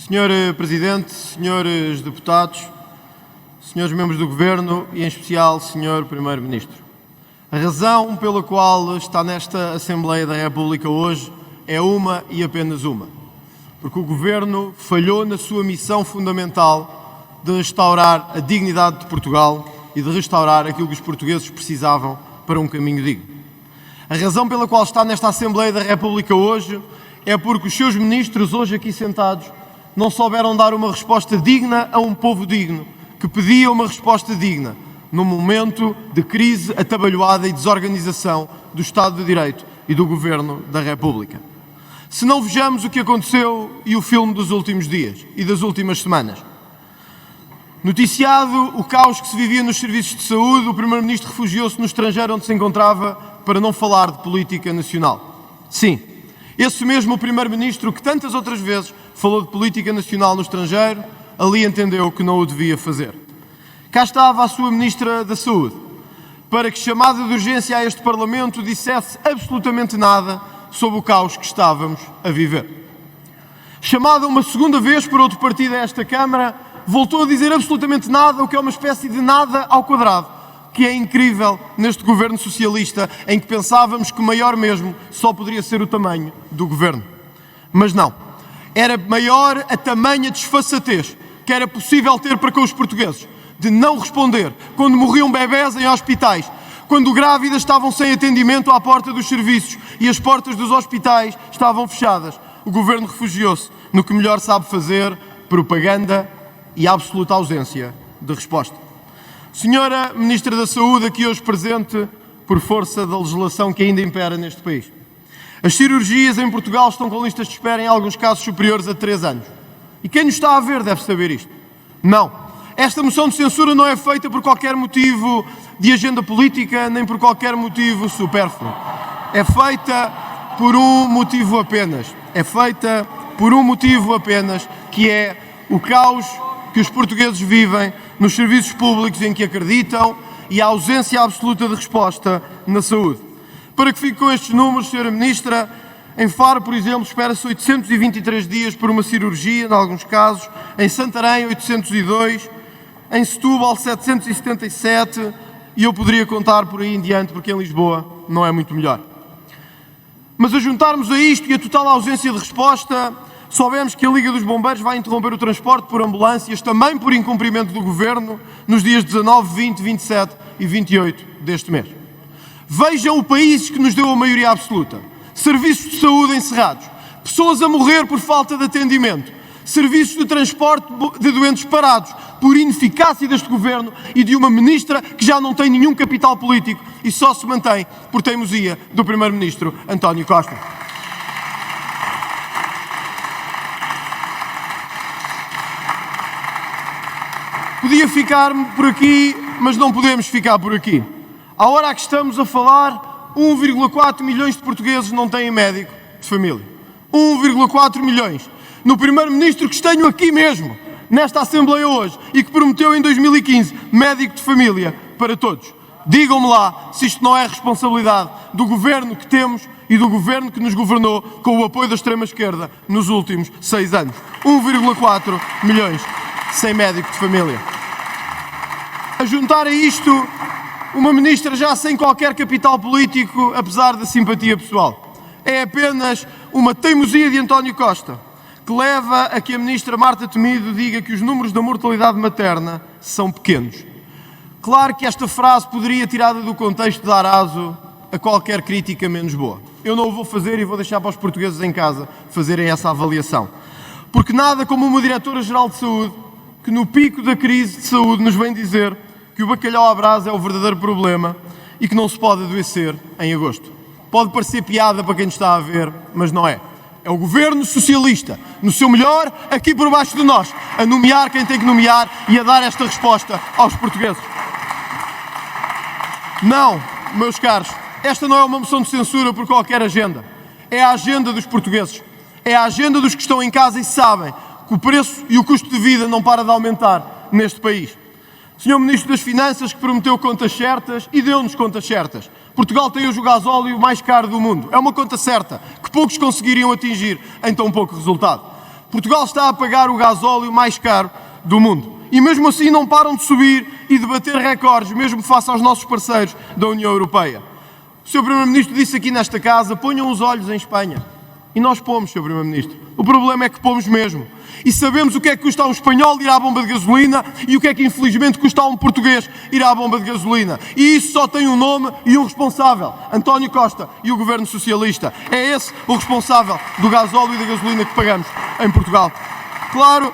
Senhor Presidente, senhores deputados, senhores membros do Governo e, em especial, senhor Primeiro-Ministro. A razão pela qual está nesta Assembleia da República hoje é uma e apenas uma. Porque o Governo falhou na sua missão fundamental de restaurar a dignidade de Portugal e de restaurar aquilo que os portugueses precisavam para um caminho digno. A razão pela qual está nesta Assembleia da República hoje é porque os seus ministros, hoje aqui sentados, não souberam dar uma resposta digna a um povo digno, que pedia uma resposta digna, num momento de crise atabalhoada e desorganização do Estado de Direito e do Governo da República. Se não vejamos o que aconteceu e o filme dos últimos dias e das últimas semanas. Noticiado o caos que se vivia nos serviços de saúde, o Primeiro-Ministro refugiou-se no estrangeiro onde se encontrava para não falar de política nacional. Sim, esse mesmo Primeiro-Ministro que tantas outras vezes falou de política nacional no estrangeiro, ali entendeu que não o devia fazer. Cá estava a sua Ministra da Saúde, para que, chamada de urgência a este Parlamento, dissesse absolutamente nada sobre o caos que estávamos a viver. Chamada uma segunda vez por outro partido a esta Câmara, voltou a dizer absolutamente nada, o que é uma espécie de nada ao quadrado, que é incrível neste governo socialista, em que pensávamos que o maior mesmo só poderia ser o tamanho do governo. Mas não. Era maior a tamanha desfaçatez que era possível ter para com os portugueses, de não responder quando morriam bebés em hospitais, quando grávidas estavam sem atendimento à porta dos serviços e as portas dos hospitais estavam fechadas. O governo refugiou-se no que melhor sabe fazer: propaganda e absoluta ausência de resposta. Senhora Ministra da Saúde, aqui hoje presente, por força da legislação que ainda impera neste país, as cirurgias em Portugal estão com listas de espera em alguns casos superiores a 3 anos. E quem nos está a ver deve saber isto. Não. Esta moção de censura não é feita por qualquer motivo de agenda política, nem por qualquer motivo supérfluo. É feita por um motivo apenas. É feita por um motivo apenas, que é o caos que os portugueses vivem nos serviços públicos em que acreditam e a ausência absoluta de resposta na saúde. Para que fique com estes números, Sra. Ministra, em Faro, por exemplo, espera-se 823 dias por uma cirurgia, em alguns casos, em Santarém 802, em Setúbal 777, e eu poderia contar por aí em diante, porque em Lisboa não é muito melhor. Mas a juntarmos a isto e a total ausência de resposta, soubemos que a Liga dos Bombeiros vai interromper o transporte por ambulâncias, também por incumprimento do Governo, nos dias 19, 20, 27 e 28 deste mês. Vejam o país que nos deu a maioria absoluta. Serviços de saúde encerrados, pessoas a morrer por falta de atendimento, serviços de transporte de doentes parados por ineficácia deste Governo e de uma Ministra que já não tem nenhum capital político e só se mantém por teimosia do Primeiro-Ministro António Costa. Podia ficar por aqui, mas não podemos ficar por aqui. À hora que estamos a falar, 1,4 milhões de portugueses não têm médico de família. 1,4 milhões. No Primeiro-Ministro que tenho aqui mesmo, nesta Assembleia hoje, e que prometeu em 2015 médico de família para todos. Digam-me lá se isto não é responsabilidade do Governo que temos e do Governo que nos governou com o apoio da extrema-esquerda nos últimos 6 anos. 1,4 milhões sem médico de família. A juntar a isto uma Ministra já sem qualquer capital político, apesar da simpatia pessoal. É apenas uma teimosia de António Costa, que leva a que a Ministra Marta Temido diga que os números da mortalidade materna são pequenos. Claro que esta frase poderia, tirada do contexto, dar aso a qualquer crítica menos boa. Eu não o vou fazer e vou deixar para os portugueses em casa fazerem essa avaliação. Porque nada como uma Diretora-Geral de Saúde, que no pico da crise de saúde nos vem dizer que o bacalhau à brasa é o verdadeiro problema e que não se pode adoecer em agosto. Pode parecer piada para quem nos está a ver, mas não é. É o Governo Socialista, no seu melhor, aqui por baixo de nós, a nomear quem tem que nomear e a dar esta resposta aos portugueses. Não, meus caros, esta não é uma moção de censura por qualquer agenda. É a agenda dos portugueses. É a agenda dos que estão em casa e sabem que o preço e o custo de vida não para de aumentar neste país. Senhor Ministro das Finanças, que prometeu contas certas e deu-nos contas certas. Portugal tem hoje o gasóleo mais caro do mundo. É uma conta certa, que poucos conseguiriam atingir em tão pouco resultado. Portugal está a pagar o gasóleo mais caro do mundo. E mesmo assim não param de subir e de bater recordes, mesmo face aos nossos parceiros da União Europeia. O Sr. Primeiro-Ministro disse aqui nesta casa: ponham os olhos em Espanha. E nós pomos, Sr. Primeiro-Ministro. O problema é que pomos mesmo. E sabemos o que é que custa a um espanhol ir à bomba de gasolina e o que é que infelizmente custa a um português ir à bomba de gasolina. E isso só tem um nome e um responsável: António Costa e o Governo Socialista. É esse o responsável do gasóleo e da gasolina que pagamos em Portugal. Claro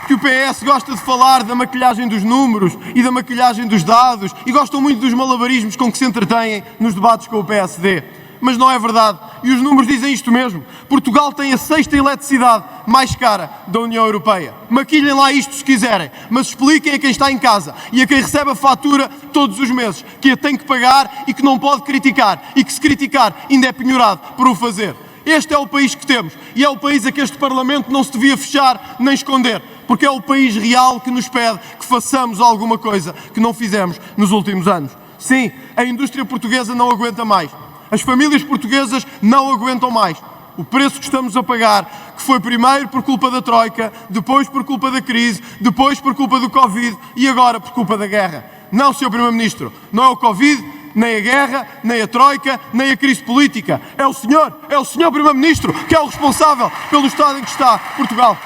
que o PS gosta de falar da maquilhagem dos números e da maquilhagem dos dados e gostam muito dos malabarismos com que se entretêm nos debates com o PSD. Mas não é verdade. E os números dizem isto mesmo. Portugal tem a 6ª eletricidade mais cara da União Europeia. Maquilhem lá isto se quiserem, mas expliquem a quem está em casa e a quem recebe a fatura todos os meses que a tem que pagar e que não pode criticar, e que se criticar ainda é penhorado por o fazer. Este é o país que temos e é o país a que este Parlamento não se devia fechar nem esconder, porque é o país real que nos pede que façamos alguma coisa que não fizemos nos últimos anos. Sim, a indústria portuguesa não aguenta mais. As famílias portuguesas não aguentam mais. O preço que estamos a pagar, que foi primeiro por culpa da Troika, depois por culpa da crise, depois por culpa do Covid e agora por culpa da guerra. Não, Sr. Primeiro-Ministro, não é o Covid, nem a guerra, nem a Troika, nem a crise política. É o Sr. Primeiro-Ministro que é o responsável pelo estado em que está Portugal.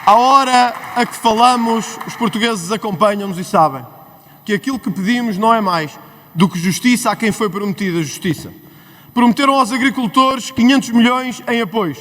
À hora a que falamos, os portugueses acompanham-nos e sabem que aquilo que pedimos não é mais do que justiça a quem foi prometida justiça. Prometeram aos agricultores 500 milhões em apoios.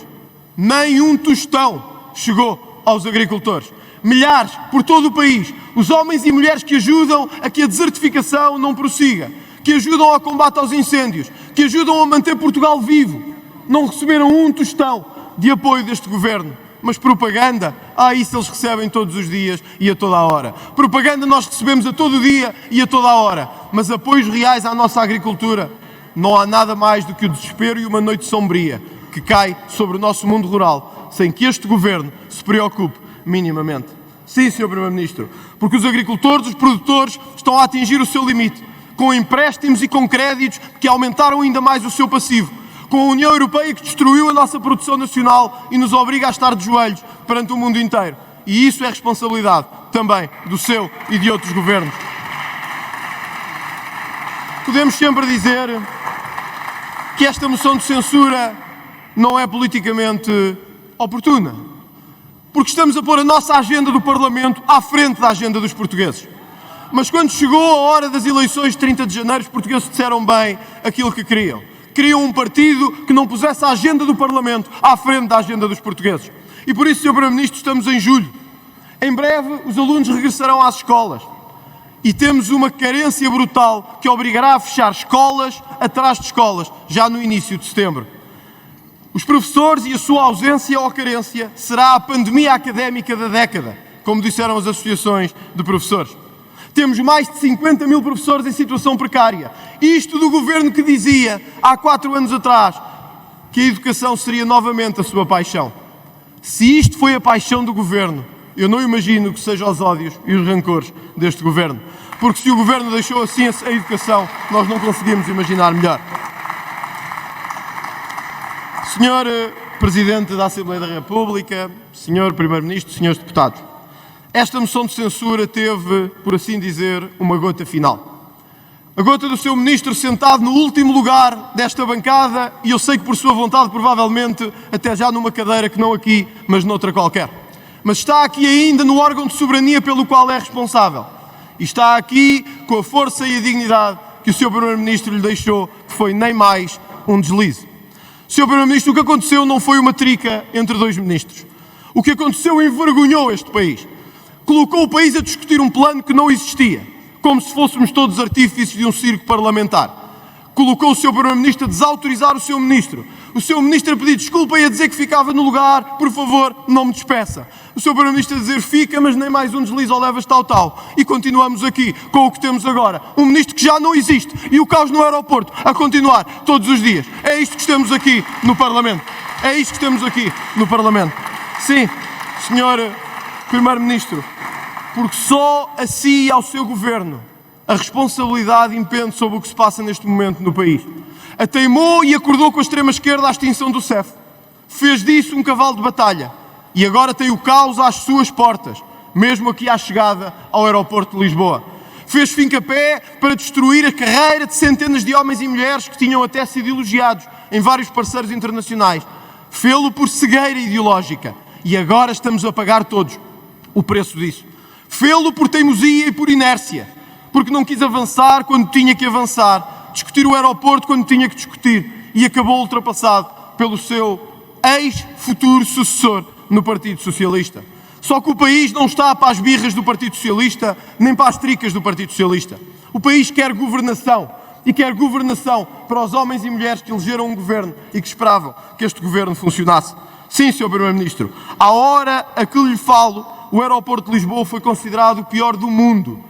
Nem um tostão chegou aos agricultores. Milhares por todo o país, os homens e mulheres que ajudam a que a desertificação não prossiga, que ajudam ao combate aos incêndios, que ajudam a manter Portugal vivo, não receberam um tostão de apoio deste governo. Mas propaganda, isso eles recebem todos os dias e a toda a hora. Propaganda nós recebemos a todo dia e a toda a hora. Mas apoios reais à nossa agricultura, não há nada mais do que o desespero e uma noite sombria que cai sobre o nosso mundo rural, sem que este governo se preocupe minimamente. Sim, Sr. Primeiro-Ministro, porque os agricultores, os produtores, estão a atingir o seu limite, com empréstimos e com créditos que aumentaram ainda mais o seu passivo, com a União Europeia que destruiu a nossa produção nacional e nos obriga a estar de joelhos perante o mundo inteiro. E isso é responsabilidade também do seu e de outros governos. Podemos sempre dizer que esta moção de censura não é politicamente oportuna, porque estamos a pôr a nossa agenda do Parlamento à frente da agenda dos portugueses. Mas quando chegou a hora das eleições de 30 de janeiro, os portugueses disseram bem aquilo que queriam. Queriam um partido que não pusesse a agenda do Parlamento à frente da agenda dos portugueses. E por isso, Sr. Primeiro-Ministro, estamos em julho. Em breve, os alunos regressarão às escolas. E temos uma carência brutal que obrigará a fechar escolas atrás de escolas, já no início de setembro. Os professores e a sua ausência ou carência será a pandemia académica da década, como disseram as associações de professores. Temos mais de 50 mil professores em situação precária. Isto do governo que dizia, há 4 anos atrás, que a educação seria novamente a sua paixão. Se isto foi a paixão do governo, eu não imagino que seja os ódios e os rancores deste governo. Porque se o governo deixou assim a educação, nós não conseguimos imaginar melhor. Senhor Presidente da Assembleia da República, Senhor Primeiro-Ministro, Senhores Deputados, esta moção de censura teve, por assim dizer, uma gota final. A gota do seu Ministro sentado no último lugar desta bancada e eu sei que por sua vontade, provavelmente, até já numa cadeira que não aqui, mas noutra qualquer. Mas está aqui ainda no órgão de soberania pelo qual é responsável. E está aqui com a força e a dignidade que o Sr. Primeiro-Ministro lhe deixou, que foi nem mais um deslize. Sr. Primeiro-Ministro, o que aconteceu não foi uma trica entre dois ministros. O que aconteceu envergonhou este país. Colocou o país a discutir um plano que não existia, como se fôssemos todos artífices de um circo parlamentar. Colocou o Sr. Primeiro-Ministro a desautorizar o seu Ministro. O seu Ministro a pedir desculpa e a dizer que ficava no lugar, por favor, não me despeça. O Sr. Primeiro-Ministro a dizer fica, mas nem mais um deslize ou levas tal. E continuamos aqui com o que temos agora. Um Ministro que já não existe e o caos no aeroporto a continuar todos os dias. É isto que temos aqui no Parlamento. É isto que temos aqui no Parlamento. Sim, Sr. Primeiro-Ministro, porque só a si e ao seu governo a responsabilidade impende sobre o que se passa neste momento no país. Ateimou e acordou com a extrema-esquerda à extinção do CEF. Fez disso um cavalo de batalha. E agora tem o caos às suas portas, mesmo aqui à chegada ao aeroporto de Lisboa. Fez fim-capé para destruir a carreira de centenas de homens e mulheres que tinham até sido elogiados em vários parceiros internacionais. Fê-lo por cegueira ideológica. E agora estamos a pagar todos o preço disso. Fê-lo por teimosia e por inércia, porque não quis avançar quando tinha que avançar, discutir o aeroporto quando tinha que discutir, e acabou ultrapassado pelo seu ex-futuro sucessor no Partido Socialista. Só que o país não está para as birras do Partido Socialista, nem para as tricas do Partido Socialista. O país quer governação, e quer governação para os homens e mulheres que elegeram um governo e que esperavam que este governo funcionasse. Sim, Sr. Primeiro-Ministro, à hora a que lhe falo, o aeroporto de Lisboa foi considerado o pior do mundo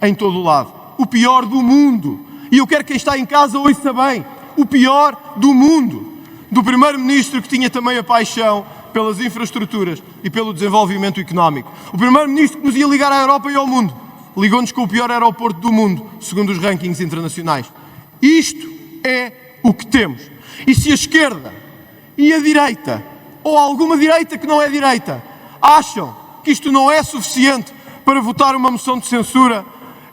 em todo o lado. O pior do mundo. E eu quero que quem está em casa ouça bem. O pior do mundo. Do Primeiro-Ministro que tinha também a paixão pelas infraestruturas e pelo desenvolvimento económico. O Primeiro-Ministro que nos ia ligar à Europa e ao mundo. Ligou-nos com o pior aeroporto do mundo, segundo os rankings internacionais. Isto é o que temos. E se a esquerda e a direita, ou alguma direita que não é direita, acham que isto não é suficiente para votar uma moção de censura,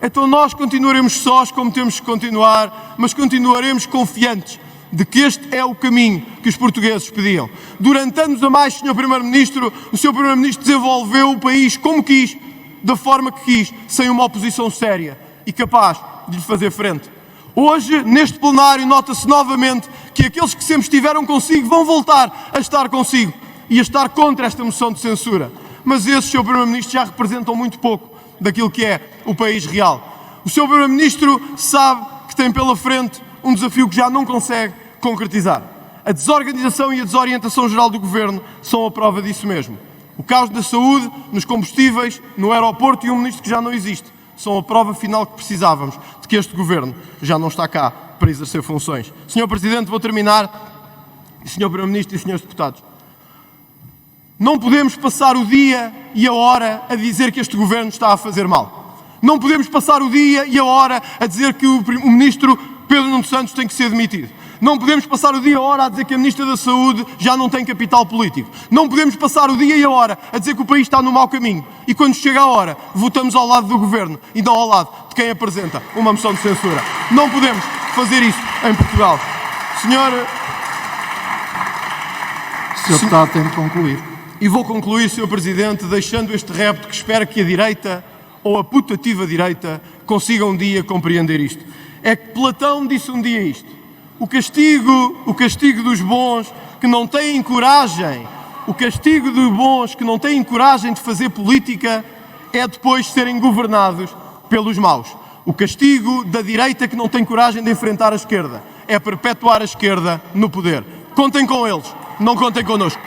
então nós continuaremos sós como temos que continuar, mas continuaremos confiantes de que este é o caminho que os portugueses pediam. Durante anos a mais, Sr. Primeiro-Ministro, o Sr. Primeiro-Ministro desenvolveu o país como quis, da forma que quis, sem uma oposição séria e capaz de lhe fazer frente. Hoje, neste plenário, nota-se novamente que aqueles que sempre estiveram consigo vão voltar a estar consigo e a estar contra esta moção de censura. Mas esses, Sr. Primeiro-Ministro, já representam muito pouco daquilo que é o país real. O Sr. Primeiro-Ministro sabe que tem pela frente um desafio que já não consegue concretizar. A desorganização e a desorientação geral do Governo são a prova disso mesmo. O caos da saúde, nos combustíveis, no aeroporto e um ministro que já não existe são a prova final que precisávamos de que este Governo já não está cá para exercer funções. Sr. Presidente, vou terminar. Sr. Primeiro-Ministro e Srs. Deputados, não podemos passar o dia e a hora a dizer que este Governo está a fazer mal. Não podemos passar o dia e a hora a dizer que o Ministro Pedro Nuno Santos tem que ser demitido. Não podemos passar o dia e a hora a dizer que a Ministra da Saúde já não tem capital político. Não podemos passar o dia e a hora a dizer que o país está no mau caminho. E quando chega a hora, votamos ao lado do Governo e não ao lado de quem apresenta uma moção de censura. Não podemos fazer isso em Portugal. Sr. Deputado, tem de concluir. E vou concluir, Sr. Presidente, deixando este repto que espero que a direita, ou a putativa direita, consiga um dia compreender isto. É que Platão disse um dia isto. O castigo dos bons que não têm coragem, o castigo dos bons que não têm coragem de fazer política é depois serem governados pelos maus. O castigo da direita que não tem coragem de enfrentar a esquerda é perpetuar a esquerda no poder. Contem com eles, não contem connosco.